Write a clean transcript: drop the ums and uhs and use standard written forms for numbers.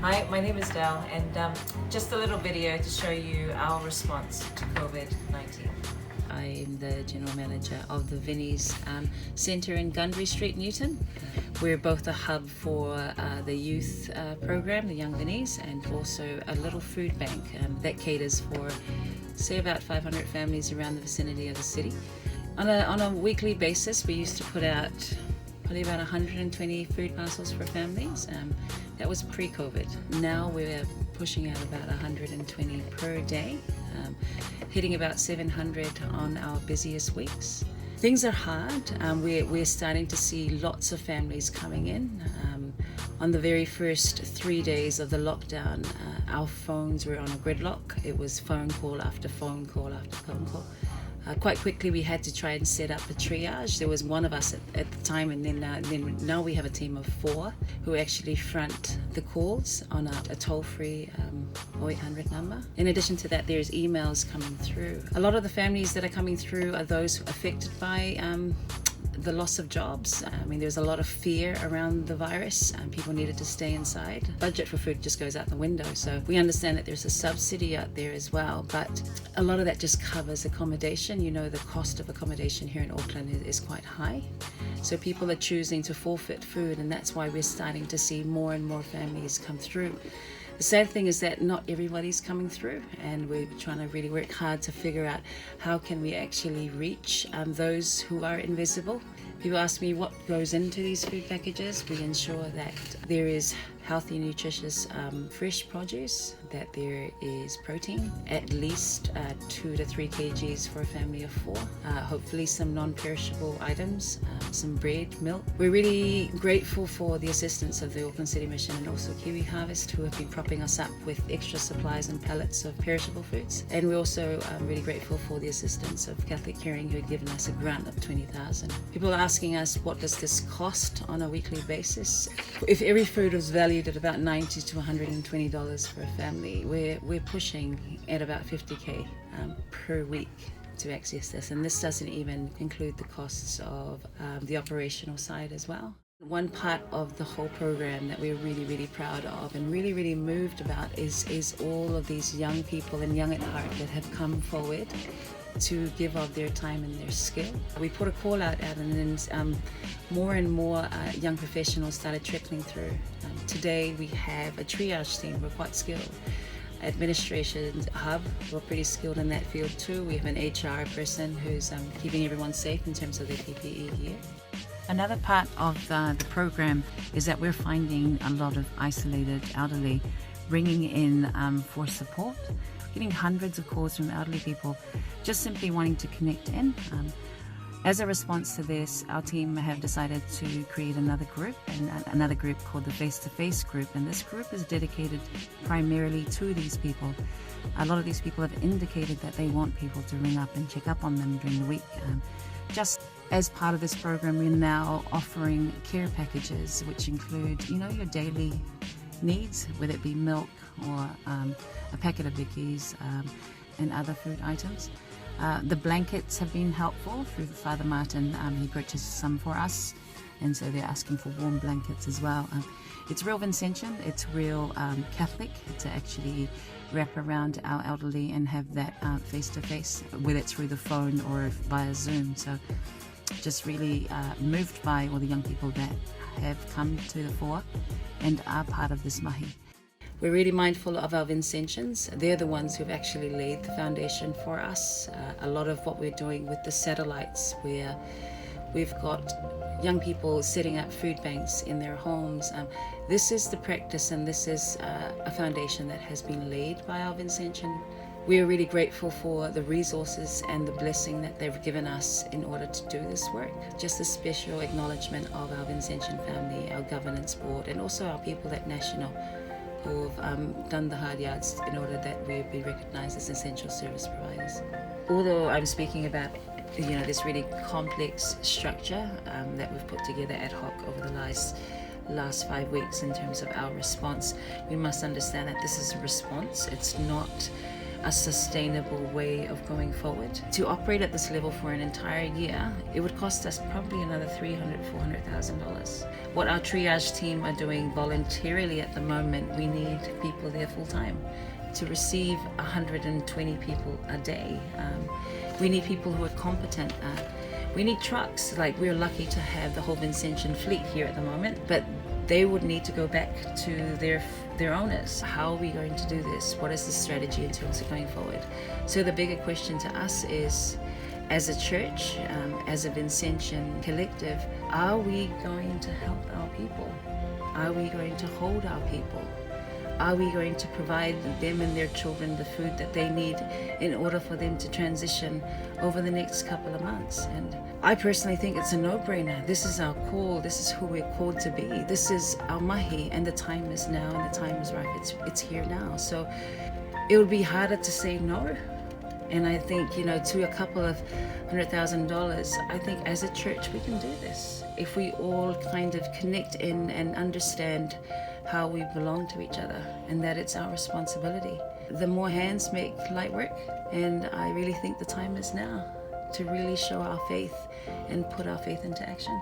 Hi, my name is Dal, and just a little video to show you our response to COVID-19. I am the General Manager of the Vinnies Centre in Gundry Street, Newton. We're both a hub for the youth program, the Young Vinnies, and also a little food bank that caters for, say, about 500 families around the vicinity of the city. On a weekly basis, we used to put out probably about 120 food parcels for families. That was pre-COVID. Now we're pushing out about 120 per day, hitting about 700 on our busiest weeks. Things are hard. We're starting to see lots of families coming in. On the very first 3 days of the lockdown, our phones were on a gridlock. It was phone call after phone call after phone call. Quite quickly we had to try and set up a triage. There was one of us at the time, and then now we have a team of 4 who actually front the calls on a toll-free 0800 number. In addition to that, there's emails coming through. A lot of the families that are coming through are those affected by the loss of jobs. I mean, there's a lot of fear around the virus, and people needed to stay inside. Budget for food just goes out the window, so we understand that there's a subsidy out there as well, but a lot of that just covers accommodation. You know, the cost of accommodation here in Auckland is quite high, so people are choosing to forfeit food, and that's why we're starting to see more and more families come through. The sad thing is that not everybody's coming through, and we're trying to really work hard to figure out how can we actually reach those who are invisible. People ask me what goes into these food packages. We ensure that there is healthy, nutritious, fresh produce, that there is protein, at least 2 to 3 kgs for a family of 4, hopefully some non-perishable items, some bread, milk. We're really grateful for the assistance of the Auckland City Mission and also Kiwi Harvest, who have been propping us up with extra supplies and pallets of perishable foods. And we're also really grateful for the assistance of Catholic Caring, who had given us a grant of $20,000. People are asking us, what does this cost on a weekly basis? If every food was valued at about $90 to $120 for a family, we're pushing at about 50k per week to access this, and this doesn't even include the costs of the operational side as well. One part of the whole program that we're really proud of and really moved about is all of these young people and young at heart that have come forward to give of their time and their skill. We put a call out, and then more and more young professionals started trickling through. Today we have a triage team. We're quite skilled. Administration hub, we're pretty skilled in that field too. We have an HR person who's keeping everyone safe in terms of their PPE gear. Another part of the program is that we're finding a lot of isolated elderly ringing in for support. Getting hundreds of calls from elderly people just simply wanting to connect in. As a response to this, our team have decided to create another group called the Face-to-Face group, and this group is dedicated primarily to these people. A lot of these people have indicated that they want people to ring up and check up on them during the week. Just as part of this program, we're now offering care packages which include, you know, your daily needs, whether it be milk or a packet of Vickies and other food items. The blankets have been helpful through Father Martin. He purchased some for us, and so they're asking for warm blankets as well. It's real Vincentian, it's real Catholic to actually wrap around our elderly and have that face-to-face, whether it's through the phone or via Zoom. So just really moved by all the young people that have come to the fore and are part of this mahi. We're really mindful of our Vincentians. They're the ones who've actually laid the foundation for us. A lot of what we're doing with the satellites, where we've got young people setting up food banks in their homes. This is the practice, and this is a foundation that has been laid by our Vincentian. We're really grateful for the resources and the blessing that they've given us in order to do this work. Just a special acknowledgement of our Vincentian family, our governance board, and also our people at National, who've done the hard yards in order that we be recognised as essential service providers. Although I'm speaking about, you know, this really complex structure that we've put together ad hoc over the last 5 weeks in terms of our response, we must understand that this is a response. It's not a sustainable way of going forward. To operate at this level for an entire year, it would cost us probably another $300,000-$400,000. What our triage team are doing voluntarily at the moment, we need people there full time. To receive 120 people a day, we need people who are competent. We need trucks. Like, we're lucky to have the whole Vincentian fleet here at the moment, but they would need to go back to their owners. How are we going to do this? What is the strategy in terms of going forward? So the bigger question to us is, as a church, as a Vincentian collective, are we going to help our people? Are we going to hold our people? Are we going to provide them and their children the food that they need in order for them to transition over the next couple of months? And I personally think it's a no-brainer. This is our call. This is who we're called to be. This is our mahi, and the time is now, and the time is right. It's here now. So it would be harder to say no. And I think, to a couple of $100,000, I think as a church we can do this. If we all kind of connect in and understand how we belong to each other, and that it's our responsibility. The more hands make light work, and I really think the time is now to really show our faith and put our faith into action.